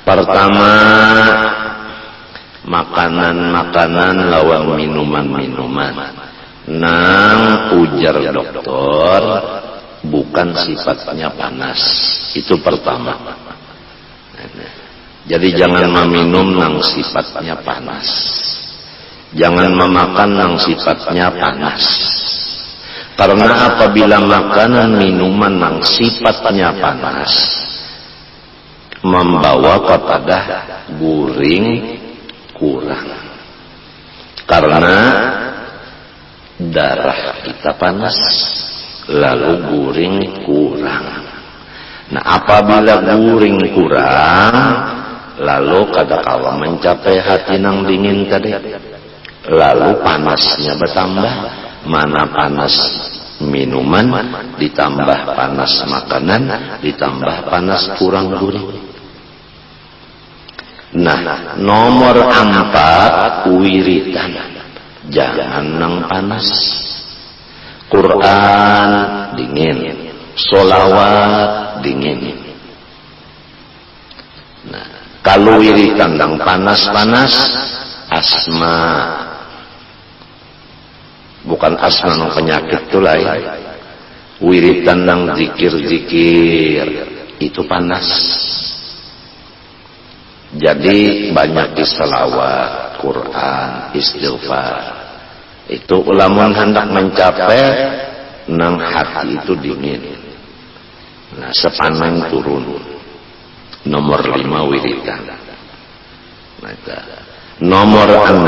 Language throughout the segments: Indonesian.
Pertama, makanan-makanan lawan minuman-minuman. Nang ujar dokter, bukan sifatnya panas. Itu pertama. Jadi jangan meminum nang sifatnya panas. Jangan memakan nang sifatnya panas. Karena apabila makanan minuman nang sifatnya panas membawa kepada guring kurang. Karena darah kita panas, lalu guring kurang. Nah, apabila guring kurang, lalu kadangkala mencapai hati nang dingin tadi, lalu panasnya bertambah. Mana panas minuman, ditambah panas makanan, ditambah panas kurang guring. Nah, nomor 4, wiritan. Jangan nang panas. Quran dingin, sholawat dingin. Nah, kalau wiritan nang panas-panas, asma. Bukan asma nang penyakit itu lain. Wiritan nang zikir-zikir itu panas. Jadi banyak selawat, Quran, istighfar. Itu ulama hendak mencapai nang hati itu dingin. Nah, sepanang turun. Nomor 5 wiritan. Nah, nomor 6.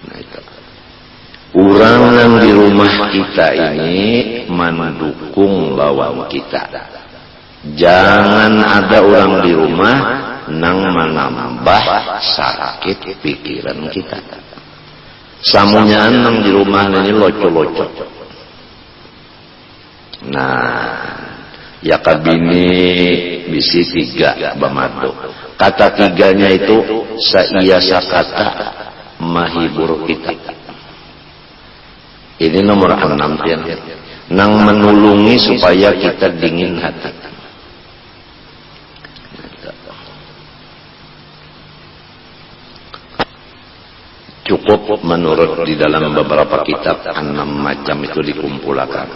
Nah, itu. Orang yang di rumah kita ini mendukung lawan kita. Jangan ada orang di rumah nang menambah sakit pikiran kita. Samunya nang di rumah ini loco-loco. Nah, ya kabini bisi 3 bamado. Kata 3-nya itu saiasa kata mahibur kita. Ini nomor 6 ya. Nang menulungi supaya kita dingin hati. Cukup menurut di dalam beberapa kitab 6 macam itu dikumpulkan.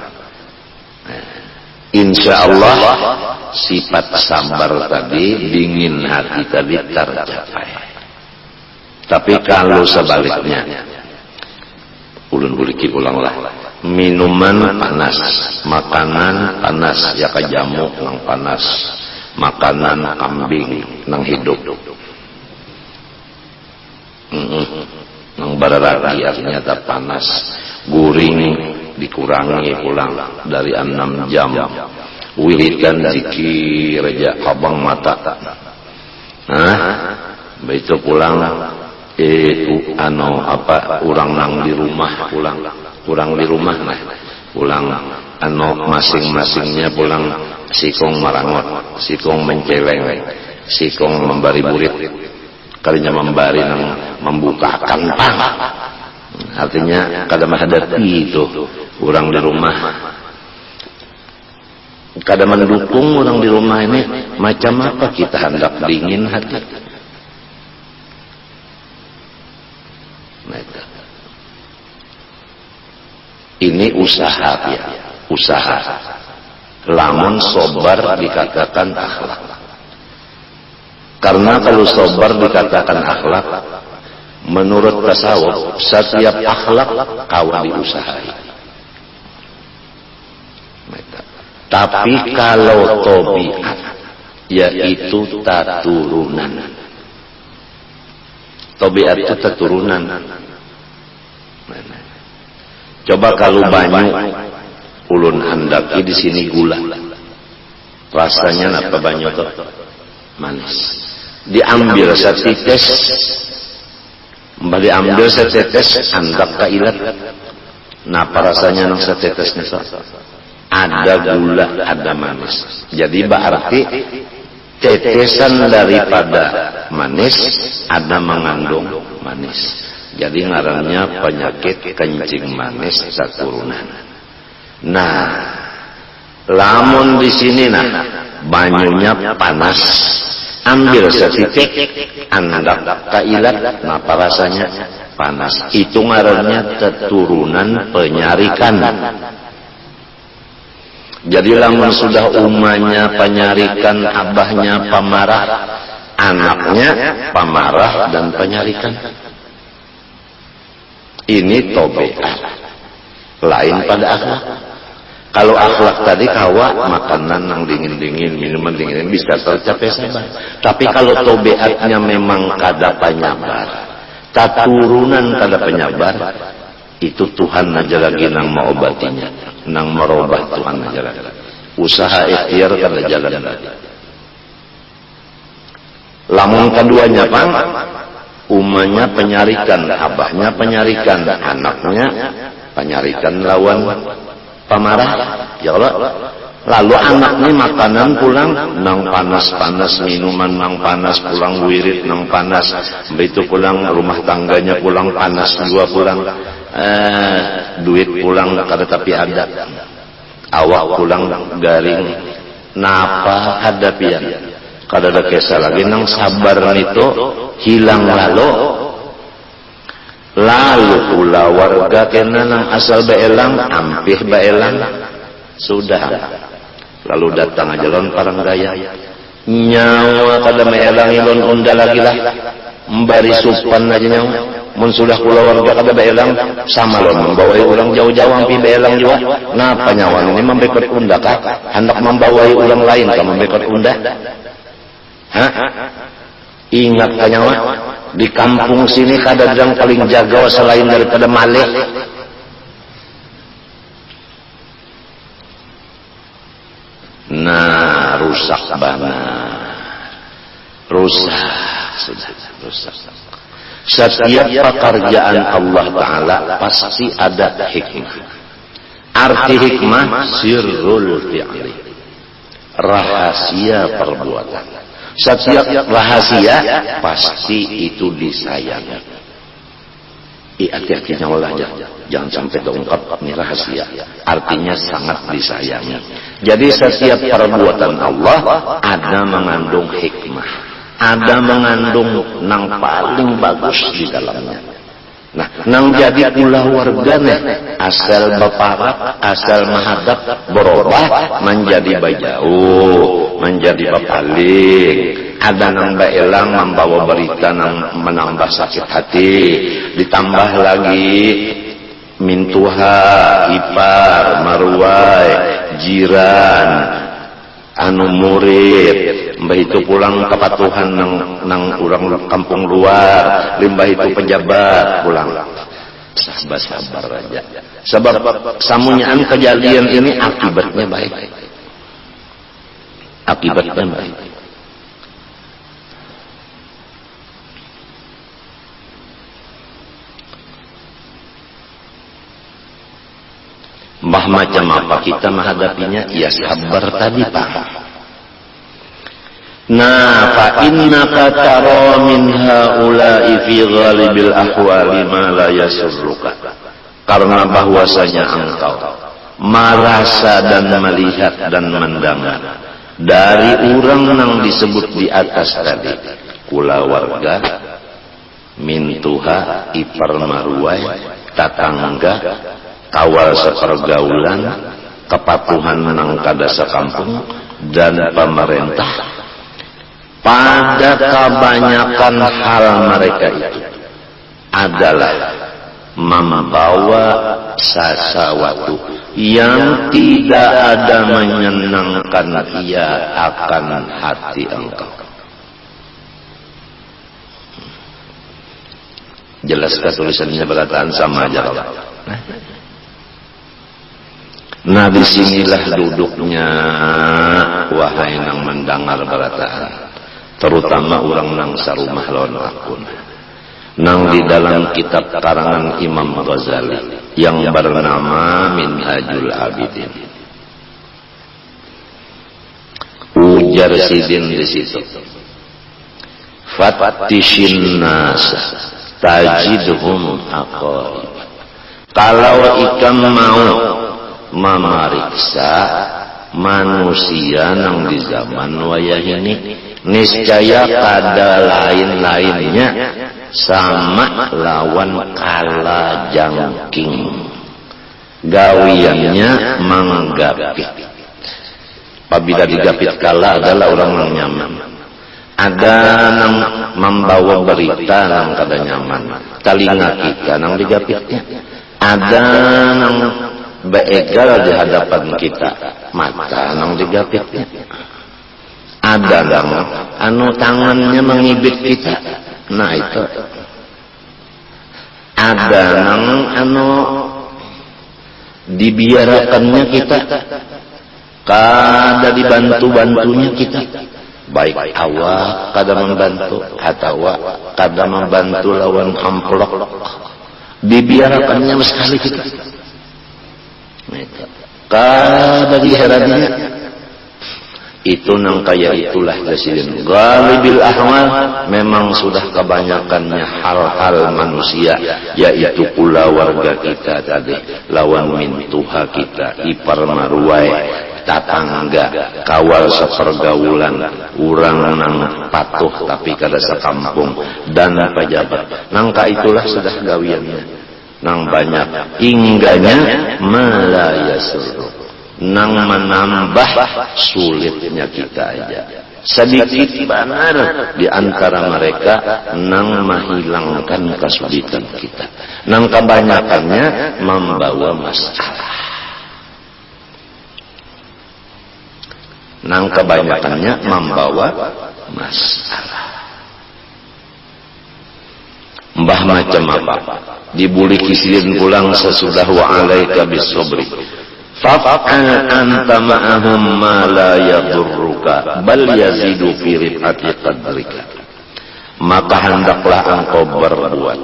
Insya Allah sifat sabar tadi, dingin hati tadi tercapai. Tapi kalau sebaliknya, ulun buliki ulanglah, minuman panas, makanan panas, ya kajamu nang panas, makanan kambing nang hidup. Nang bararagi artinya tak panas, guring dikurangi pulang dari 6 jam, wiridan zikir aja abang mata. Nah, begitu pulang itu orang nang di rumah pulang di rumah nah, pulang masing-masingnya pulang sikong marangot, sikong menceleng, sikong membari burit. Kalinya membari nang membukakan pang. Artinya kada menghadapi itu orang di rumah. Kada mendukung orang di rumah ini, macam apa kita hendak dingin hati. Nah, ini usaha ya, usaha. Lamun sobar dikatakan akhlak. Karena kalau sabar dikatakan akhlak, menurut tasawuf setiap akhlak kawan diusahai. Tapi kalau tabiat, yaitu taturunan. Tabiat itu keturunan. Coba kalau banyak ulun handaki di sini gula, rasanya apa banyak tuh? Manis. Diambil setetes, diambil setetes, andak kailat. Napa rasanya nang setetesnya so? Ada gula, ada manis. Jadi berarti tetesan daripada manis ada mengandung manis. Jadi ngarannya penyakit kencing manis keturunan. Nah, Lamun di sini nah banyunya panas, ambil setitik andak kailat, napa rasanya panas. Itu ngarannya keturunan penyarikan. Jadi lamun sudah umanya penyarikan, abahnya pamarah, anaknya pamarah dan penyarikan. Ini tobeat, lain pada akhlak. Kalau akhlak tadi kawa makanan yang dingin-dingin, minuman dingin bisa tercapai sabar. Tapi kalau tobeatnya memang kada penyabar, keturunan kada penyabar, itu Tuhan aja lagi nang mengobatinya, nang merubah Tuhan aja lagi. Usaha ikhtiar kada jalan lagi. Lamun keduanya Pak, umanya penyarikan, abahnya penyarikan, anaknya penyarikan lawan pamarah, ya Allah. Lalu anaknya makanan pulang nang panas-panas, minuman nang panas, pulang wirid nang panas, begitu pulang rumah tangganya pulang panas juga pulang, duit pulang kada tapi ada, awak pulang garing, napa hadapian, kada ada kisah lagi nang sabar itu hilang lalu pula warga kena nang asal baelang, ampih baelang, sudah. Lalu datang aja lon parang gaya, nyawa kada maelang ilon unda lagi lah, membari supan aja nyawa. Mun sudah kula warga kada baelang, sama lon membawai orang jauh-jauh ampi baelang juga. Napa nyawa ini membekot unda kah? Hendak membawai orang lain kah membekot unda? Hah? Ingat ka nyawa, di kampung sini kada yang paling jaga selain daripada malih. Nah, rusak banget, rusak, sudah rusak. Setiap pekerjaan Allah Ta'ala pasti ada hikmah. Arti hikmah sirrul fi'li, rahasia perbuatan. Setiap rahasia pasti itu disayangi. Hati-hati nyawa jangan sampai terungkap ini rahasia. Artinya sangat disayangi. Jadi setiap perbuatan Allah ada mengandung hikmah, ada mengandung nang paling bagus di dalamnya. Nah, nang jadi pula warganya asal baparak, asal mahadap berubah menjadi bajau, menjadi bapaling. Ada nang baelang membawa berita nang menambah sakit hati, ditambah lagi mintuha, ipar, marwai, jiran, anu murid, mbah itu pulang kepatuhan nang urang kampung luar, limbah itu pejabat pulang. Sabar aja. Sebab samunyaan kejadian ini akibatnya baik. Akibatnya baik. Bah macam apa kita menghadapinya? Ya sabar tadi Pak. Nah, fa innaka tara min haula'i fi ghalibil ahwali ma la yasurruka. Karena bahwasanya engkau merasa dan melihat dan mendengar dari orang yang disebut di atas tadi, kula warga, mintuha, ipar marwai, tatangga, kawal sepergaulan, kepatuhan nang kada sekampung, dan pemerintah. Pada kebanyakan hal mereka itu adalah membawa sesuatu yang tidak ada menyenangkan ia akan hati engkau. Jelaskah tulisannya berataan sama aja Allah. Nah, disinilah duduknya wahai nang mendengar berataan, terutama orang nang sarumah lawan akun, nang di dalam kitab karangan Imam Ghazali yang bernama Minhajul Abidin. Ujar Sidin di situ, Fattishin nas tajidhum aqaib. Kalau ikan mau memeriksa, manusia nang di zaman wayah ini niscaya kada lain-lainnya sama lawan kalajengking, gawiannya menggapit. Apabila digapit kala adalah orang yang nyaman. Ada nang membawa berita nang kada nyaman, telinga kita nang digapitnya. Ada nang beegal di hadapan kita, mata nang digapitnya. Ada nang anu tangannya mengibit kita, nah itu. Ada nang anu dibiarakannya kita, kada dibantu-bantunya kita. Baik awak kada membantu, hatawa kada membantu lawan amplok, dibiarkannya sekali kita. Kada diheraninya. Itu nang kaya itulah jasilin ghalibil ahwal, memang sudah kebanyakannya hal-hal manusia, yaitu pula warga kita tadi, lawan mintuha kita, ipar maruai, tatangga, kawal sepergaulan, urang nang patuh tapi kada sekampung, dan pejabat. Nangka itulah sudah gawiannya. Nang banyak hingganya malayasur, nang menambah sulitnya kita aja. Sedikit benar di antara mereka nang menghilangkan kesulitan kita. Nang kebanyakannya membawa masalah. Nang kebanyakannya membawa masalah. Mbah macam apa? Dibuli kisilin pulang sesudah wa alaika bisobri. Faf'al anta ma'ahum ma la yadurruka bal yazidu fi rifati qadrika. Maka hendaklah engkau berbuat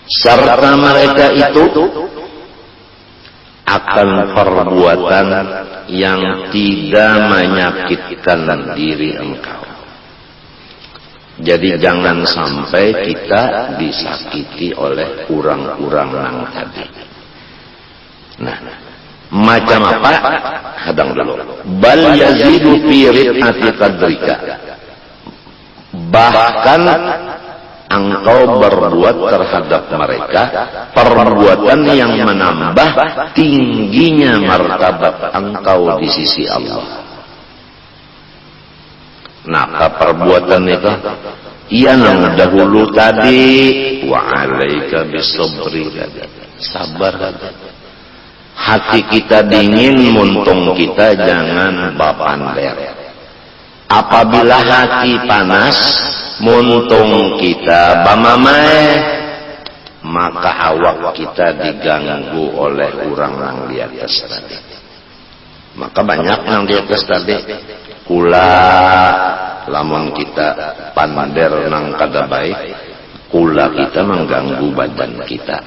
serta mereka itu akan perbuatan yang tidak menyakitkan diri engkau. Jadi jangan sampai kita disakiti oleh orang-orang yang tadi. Nah, macam apa? Hadang dulu. Bal yazidu fi rifati qadrika. Bahkan engkau berbuat terhadap mereka perbuatan yang menambah tingginya martabat engkau di sisi Allah. Nah, perbuatan itu ia nang dahulu tadi wa alaika bisobri, sabar. Hati kita dingin, muntung kita jangan bapander. Apabila hati panas, muntung kita bamamai, maka awak kita diganggu oleh orang yang di atas tadi. Maka banyak yang di atas tadi kula lamun kita pander nang kada baik, kula kita mengganggu badan kita.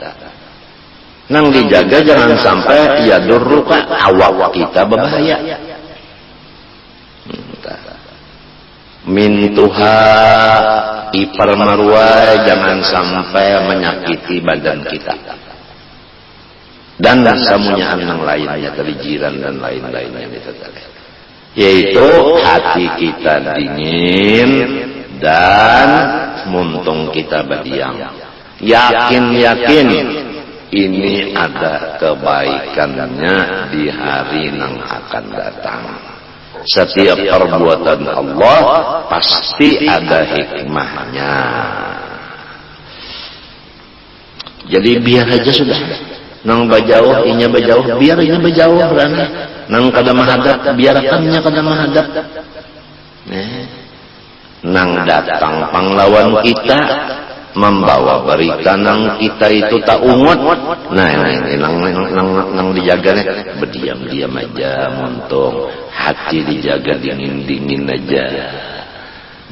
Nang dijaga jangan sampai ya durruka awak kita berbahaya. Mintuha ipar marwai, jangan sampai menyakiti badan kita. Dan samunyaan yang lainnya dari jiran dan lain-lainnya itu tadi. Yaitu hati kita dingin dan muntung kita berdiam. Yakin-yakin ini ada kebaikannya di hari yang akan datang. Setiap perbuatan Allah pasti ada hikmahnya. Jadi biar aja sudah. Nang bajauh, inya bajauh, biar inya bajauh berani. Nang kada mahadap, biarkannya kada mahadap. Nang datang pahlawan kita membawa berita nang kita itu tak ungut. Nah, nang dijaga nih, berdiam-diam aja, muntung. Hati dijaga dingin-dingin aja.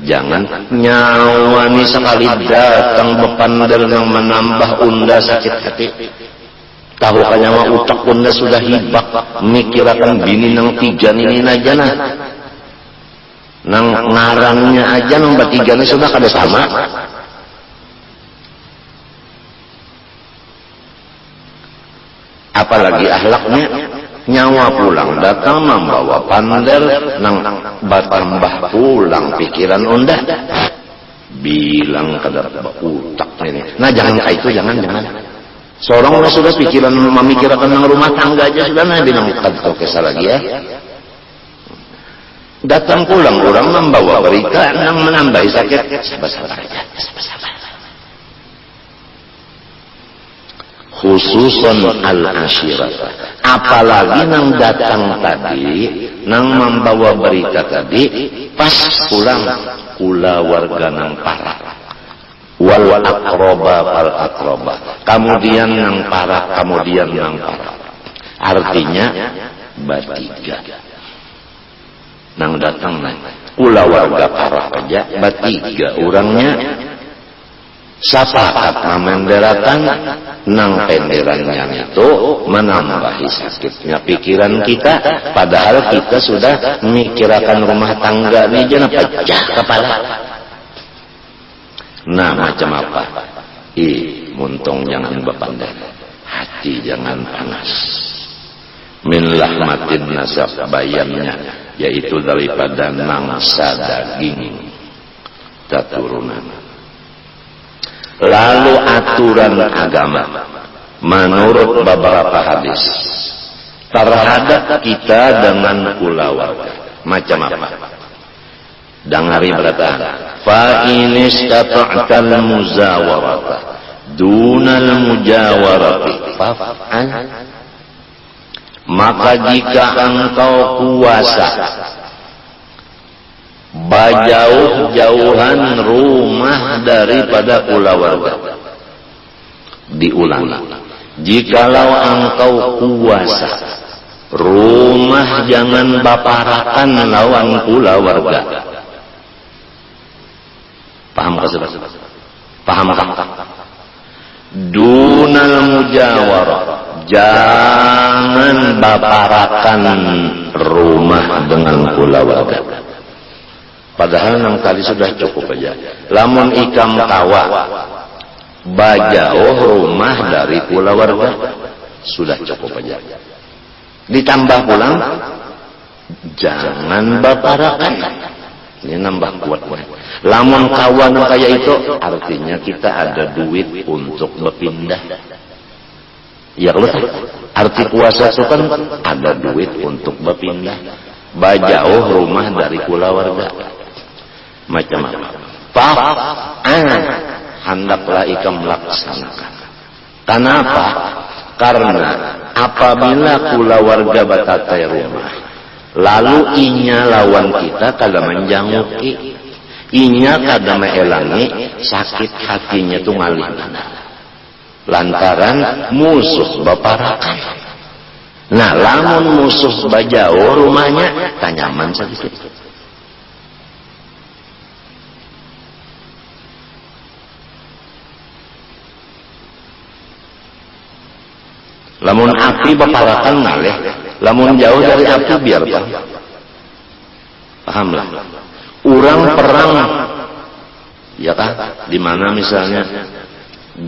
Jangan nyawa nih sekali datang bepander yang menambah unda sakit hati. Tahu kanya utak unda sudah hibak, mikirakan bini nang tiga ini aja nah. Nang ngarangnya aja nang batiganya sudah kada sama. apalagi akhlaknya nyawa pulang datang membawa pander nang batambah pulang pikiran undah bilang kadar utak ini. Nah jangan kayak itu, jangan. Seorang sudah pikiran memikirkan nang rumah tangga aja sudah nah bilang kadar kesal lagi ya. Datang pulang orang membawa berita nang menambahi sakit. Sabar aja, sabar. Khususon al-asyirat. Apalagi nang datang tadi, nang membawa berita tadi, pas pulang kula warga nang parah. Wal akroba fal akroba. Kemudian nang parah, kemudian nang parah. Artinya bertiga. Nang datang nang kula warga parah aja, bertiga orangnya. Sapakat menderatan nang penderannya itu menambahi sakitnya pikiran kita, padahal kita sudah memikirkan rumah tangga ini jangan pecah kepala. Nah macam apa? Muntung jangan berpandai, hati jangan panas. Min lahmatin nasab bayannya, yaitu daripada mangsa daging keturunan. Lalu aturan agama menurut beberapa hadis terhadap kita dengan kulawarga macam apa? Dangari berkata, fa in istata'tal muzawarata dunal mujawarati faf'al. Maka jika engkau kuasa bajauh-jauhan rumah daripada kulawarga. Diulangi, jikalau engkau kuasa rumah jangan baparakan lawan kulawarga. Paham tak? Paham tak? Dunal mujawarah, jangan baparakan rumah dengan kulawarga. Padahal nang tadi sudah cukup aja. Lamun ikam kawa bajauh rumah dari kulawarga sudah cukup aja. Ditambah pulang jangan baparakan. Ini nambah kuat. Lamun kawan kayak itu artinya kita ada duit untuk berpindah. Ya kalau arti kuasa itu kan ada duit untuk berpindah. Bajauh rumah dari kulawarga. Macam apa? Hendaklah ikam melaksanakan. Kenapa? Karena apabila kulawarga batatai rumah, lalu inya lawan kita kada menjangkuki, inya kada meelangi sakit hatinya tuh ngalih. Lantaran musuh baparakan. Nah, lamun musuh bajauh rumahnya, tanyaman sedikit. Lamun api baparakan ngalih, lamun jauh dari api biar apa? Pahamlah. Orang perang, ya kan? Di mana misalnya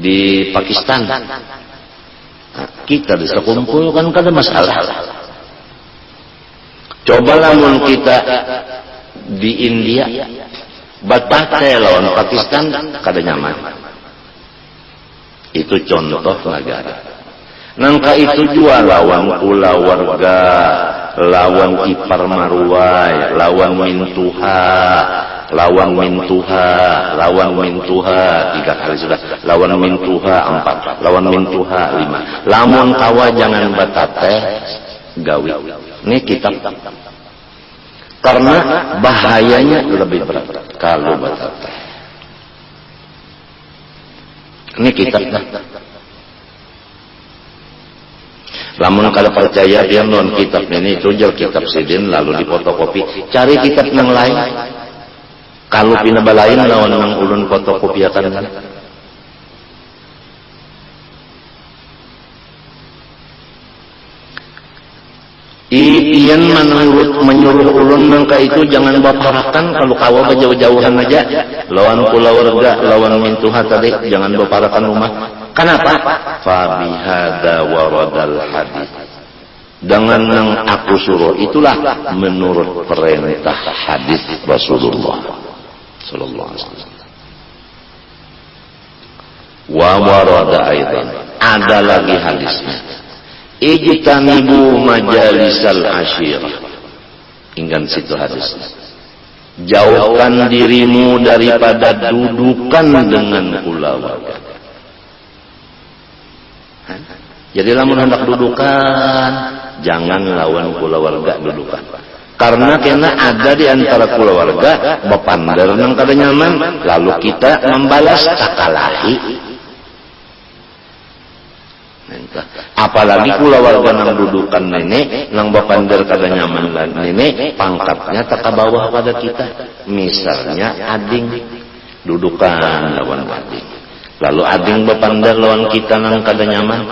di Pakistan, nah, kita bisa kumpul kan kada masalah. Coba lamun kita di India, batatai lawan Pakistan kada nyaman. Itu contoh negara. Nangka itu jua lawan kulawarga, lawan ipar marwai, lawan mintuha, lawan mintuha 3 kali sudah, lawan mintuha 4, lawan mintuha 5. Lamun kawa jangan batateh gawi. Ini kitab. Karena bahayanya lebih berat kalau batateh. Ini kitab. Lamun kalau percaya dia non kitab ini itu jual kitab sidin lalu difotokopi. Cari kitab yang lain. Kalau pindah lain lawan nang ulun fotokopi akan. Iyan menyuruh ulun nangka itu jangan baparakan kalau kawa jauh-jauhan aja. Lawan kulawarga, lawan mintuha tadi jangan baparakan rumah. Kenapa? Fa bihadza waradal hadis. Dengan yang aku suruh itulah menurut perintah hadis Rasulullah sallallahu alaihi wasallam. Wa warada aidan, ada lagi hadisnya. Ijtanibu majalisal asyirah. Ingat situ hadisnya. Jauhkan dirimu daripada dudukan dengan keluarga. Jadi lamun hendak dudukan, jangan lawan keluarga dudukan. Karena kena ada di antara keluarga bepander nang kada nyaman, lalu kita membalas takalahi. Apalagi keluarga nang dudukan nenek, nang bepander kada nyaman nenek, pangkatnya tak ke bawah pada kita. Misalnya ading dudukan lawan ading, lalu ading bepander lawan kita nang kada nyaman.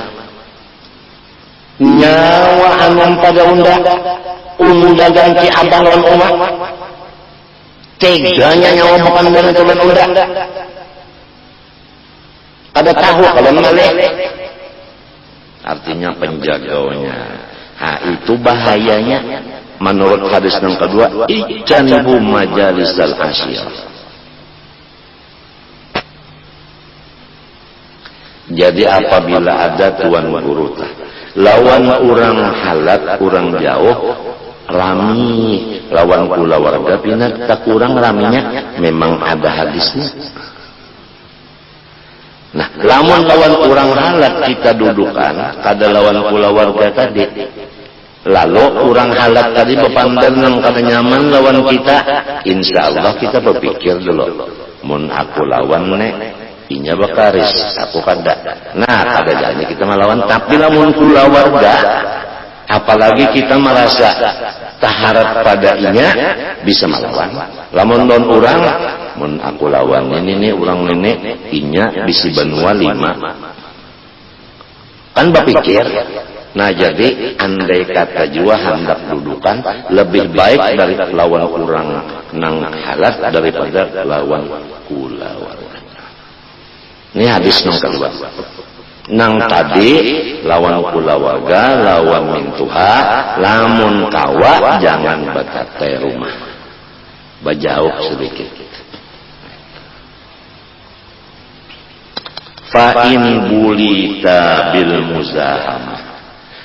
Nyawa anu pada unda ganti abang lawan umat, teganya nyawa bepander lawan unda. Kada tahu kalau malih. Artinya penjaganya. Itu bahayanya. Menurut hadis yang kedua, ijtanibu majalisal asyirah. Jadi apabila ada tuan guru lawan orang halat, orang jauh, rami lawan keluarga pinat tak kurang raminya, memang ada hadisnya. Nah, lamun lawan orang halat kita dudukan, kada lawan keluarga tadi. Lalu orang halat tadi bepander nang kada nyaman lawan kita, insya Allah kita berpikir dulu, mun aku lawan nek, inya bakaris, aku kada. Nah, kada jadi kita melawan. Tapi lamun keluarga, apalagi kita merasa taharap pada inya, bisa melawan. Lamun don orang, mun aku lawan ini orang nenek inya bisi benua 5 kan berpikir. Nah jadi andai kata jua hendak dudukan lebih baik dari lawan orang nang halat daripada lawan keluarga. Ini hadis nang kedua. Nang tadi lawan keluarga, lawan mintuha, lamun kawa jangan batatai rumah, bajauh sedikit. Fa'in bulita bil muzahamah,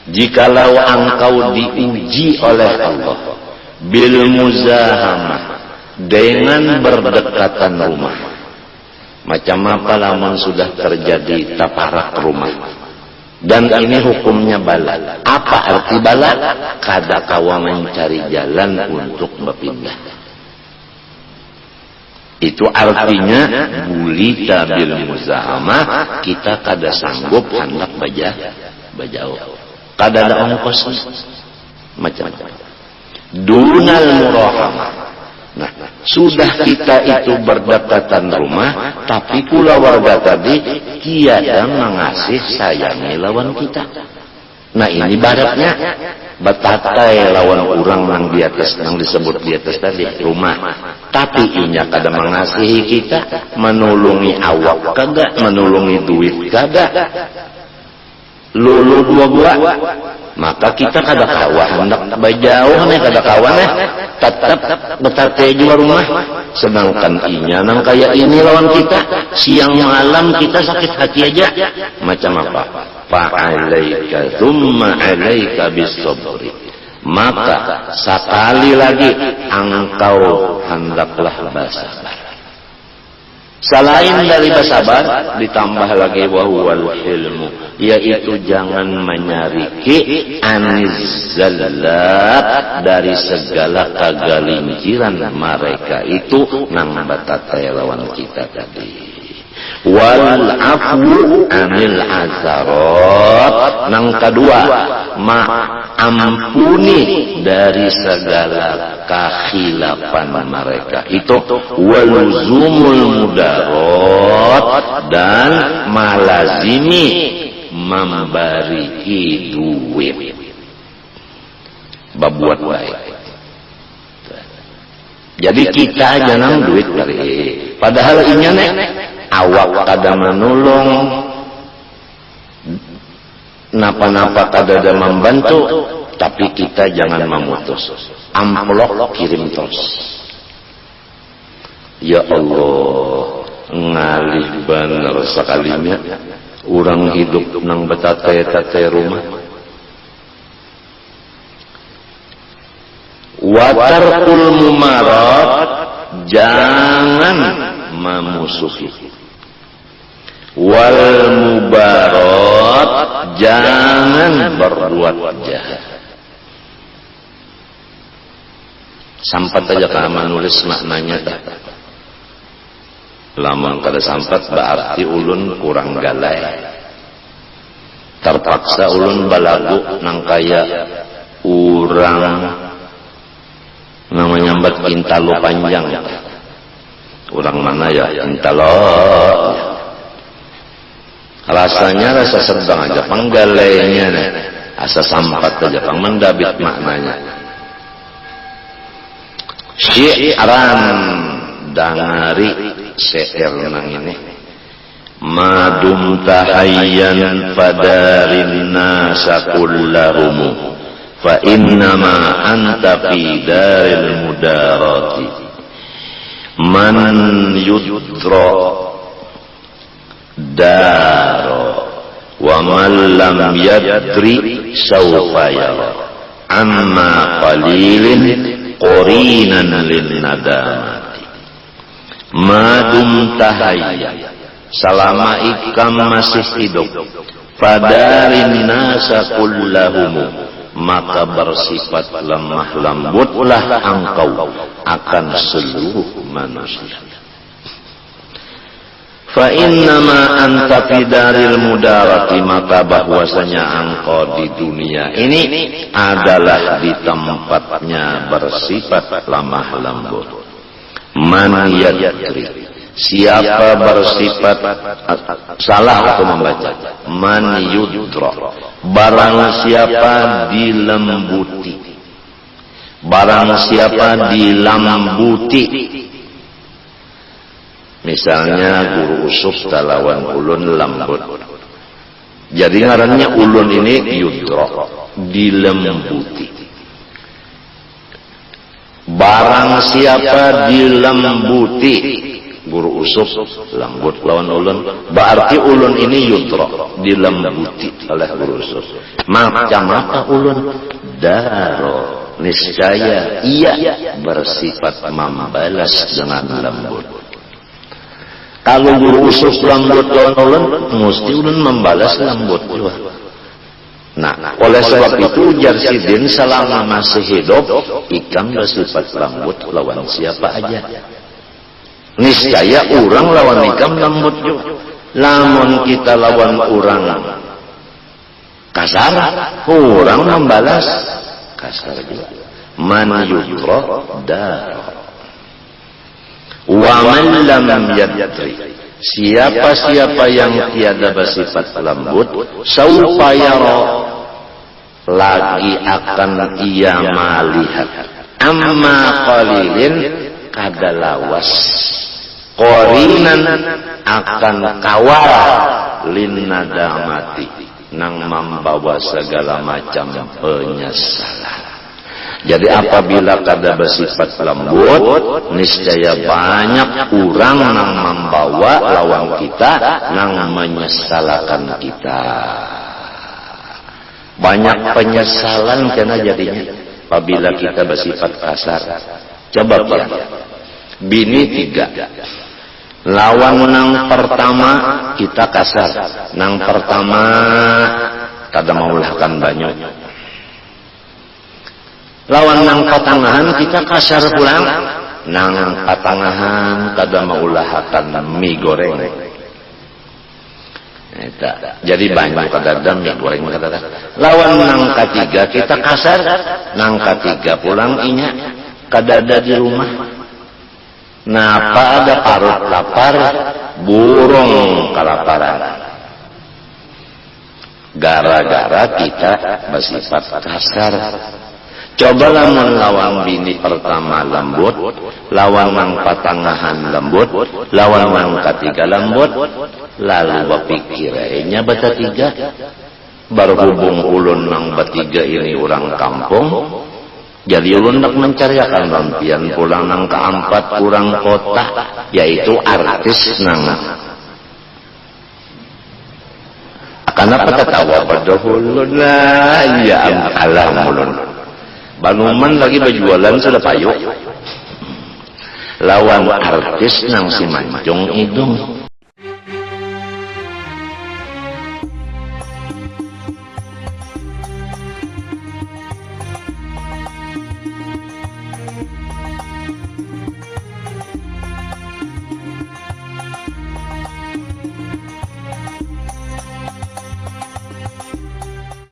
jikalau engkau diuji oleh Allah bil muzahamah, dengan berdekatan rumah. Macam apa lamun sudah terjadi taparak rumah, dan ini hukumnya bala. Apa arti bala? Kada kawa mencari jalan untuk berpindah. Itu artinya bulita bil muzahamah, kita kada sanggup hendak bajauh, kada ada ongkos macam-macam. Dunal murahamah. Nah, sudah kita itu berdekatan rumah, tapi keluarga tadi tiada mengasih sayangi lawan kita. Nah ini baratnya batatai lawan orang yang di atas, yang disebut di atas tadi rumah. Tapi inya kada mengasihi kita, menolongi awak kagak, menolongi duit kagak, lulu dua-dua, maka kita kada kawa hendak bajauh nih, kada kawan tetap batatai juga rumah. Sedangkan inya nang kayak ini lawan kita, siang malam kita sakit hati aja. Macam apa? Fa'alaika thumma alaika bis-sabri, maka sekali lagi engkau hendaklah bersabar. Selain dari bersabar, ditambah lagi wahuwal hilmu, yaitu jangan menyariki anizzallat, dari segala kegelinciran mereka itu nang batatai lawan kita tadi. Wal afu anil azarat, nang kedua ampuni dari segala kekhilafan mereka itu. Waluzumul mudarat, dan malazimi memberi duit, berbuat baik. Jadi kita jangan duit dari, padahal inya nek awak kada menolong, napa-napa kadada membantu, tapi kita jangan memutus. Amplop kirim terus. Ya Allah, ngalih bener sekalinya orang hidup nang betate-tate rumah. Watarkul mumarat, jangan memusuhi. Wal mubarat, jangan berbuat jahat. Sampat aja kama nulis maknanya tak. Lamun kada sampat berarti ulun kurang galai. Terpaksa ulun balagu nang kaya urang namanya nyambat intalo panjang. Urang mana ya intalo. Rasanya rasa sedang aja panggalainya nih. Asa sampat aja pang mendabit maknanya. Syi'ran dangari syair nang ini. Madum tahayyan fadarin nasa kullahumu fa innama anta fi daril mudarati man yudra daro wa man lam yadri sawfa yara amma qalilin qorinan lin nadamati madum tahayya selama ikam masih hidup fadarin nasa kullahumu maka bersifat lemah lembutlah engkau akan seluruh manusia. Fa innama anta fi daril mudarati, maka bahwasanya engkau di dunia ini adalah di tempatnya bersifat lemah lembut. Man yadri, siapa bersifat salah atau membaca man yudra, barang siapa dilembuti, barang siapa dilambuti. Misalnya guru usuf talawan ulun lembut, jadi ngarannya ulun ini yudra, dilembuti. Barang siapa dilembuti, guru usuf lembut lawan ulun, berarti ulun ini yudra, dilembuti oleh guru usuf. Macam apa ulun? Daro, niscaya ia bersifat membalas dengan lembut. Kalau guru usuf lembut lawan ulun, mesti ulun membalas lembut juga. Nah, oleh sebab itu ujar Sidin selama masih hidup, ikam bersifat lembut lawan siapa aja. Niscaya orang lawan ikam lembut juga. Lamun kita lawan orang kasar, orang membalas kasar juga. Man yudra dar wa man lam yadri, siapa-siapa yang tiada bersifat lembut, saufa yara, lagi akan ia melihat, amma qalilin kadalawas, qorinan akan kawal lin nadamati, nang membawa segala macam penyesalan. Jadi apabila kada bersifat lembut, niscaya banyak orang nang membawa lawan kita, nang menyesalkan kita. Banyak penyesalan karena jadinya apabila kita bersifat kasar. Coba ya, bini 3. Lawan nang pertama kita kasar, nang pertama kada maulahkan banyak. Lawan nang patangahan kita kasar pulang, nang patangahan kada maulahkan mie goreng. Eta. Jadi banyak kadang mie goreng kadang. Lawan nang ketiga kita kasar, nang ketiga pulang inya kada ada di rumah. Napa ada parut lapar, burung kelaparan. Gara-gara kita bersifat kasar. Coba lamun lawan bini pertama lembut, lawan nang patangahan lembut, lawan nang ketiga lembut, lalu berpikirnya bata 3. berhubung ulun nang bertiga ini orang kampung, jadi ulun nak mencariakan lampian pulang nang keempat kurang kota, yaitu artis nang. Kenapa tertawa pada ulun lah? Ya alam ulun. Banuman lagi berjualan sudah payung. Lawan artis nang si mancung hidung.